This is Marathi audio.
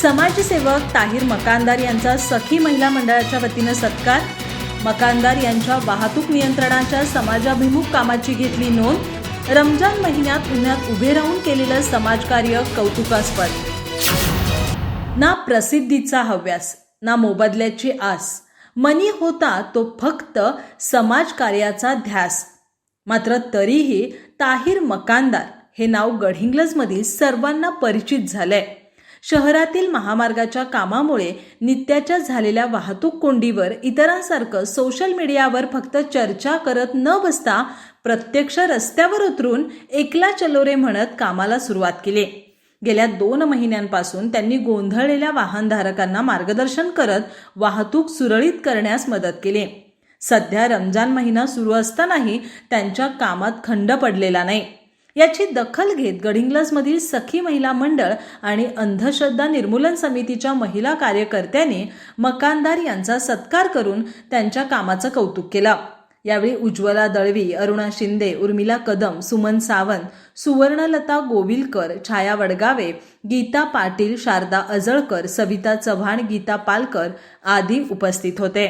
समाजसेवक ताहीर मकानदार यांचा सखी महिला मंडळाच्या वतीनं सत्कार. मकानदार यांच्या वाहतूक नियंत्रणाच्या समाजाभिमुख कामाची घेतली नोंद. रमजान महिन्यात उन्हात उभे राहून केलेलं समाजकार्य कौतुकास्पद. ना प्रसिद्धीचा हव्यास ना मोबदल्याची आस, मनी होता तो फक्त समाजकार्याचा ध्यास. मात्र तरीही ताहीर मकानदार हे नाव गडहिंग्लजमधील सर्वांना परिचित झालंय. शहरातील महामार्गाच्या कामामुळे नित्याच्या झालेल्या वाहतूक कोंडीवर इतरांसारखं सोशल मीडियावर फक्त चर्चा करत न बसता प्रत्यक्ष रस्त्यावर उतरून एकला चलो रे म्हणत कामाला सुरुवात केली. गेल्या 2 महिन्यांपासून त्यांनी गोंधळलेल्या वाहनधारकांना मार्गदर्शन करत वाहतूक सुरळीत करण्यास मदत केली. सध्या रमजान महिना सुरू असतानाही त्यांच्या कामात खंड पडलेला नाही. याची दखल घेत गडहिंग्लजमधील सखी महिला मंडळ आणि अंधश्रद्धा निर्मूलन समितीच्या महिला कार्यकर्त्यांनी मकानदार यांचा सत्कार करून त्यांच्या कामाचं कौतुक केलं. यावेळी उज्ज्वला दळवी, अरुणा शिंदे, उर्मिला कदम, सुमन सावंत, सुवर्णलता गोविलकर, छाया वडगावे, गीता पाटील, शारदा अजळकर, सविता चव्हाण, गीता पालकर आदी उपस्थित होते.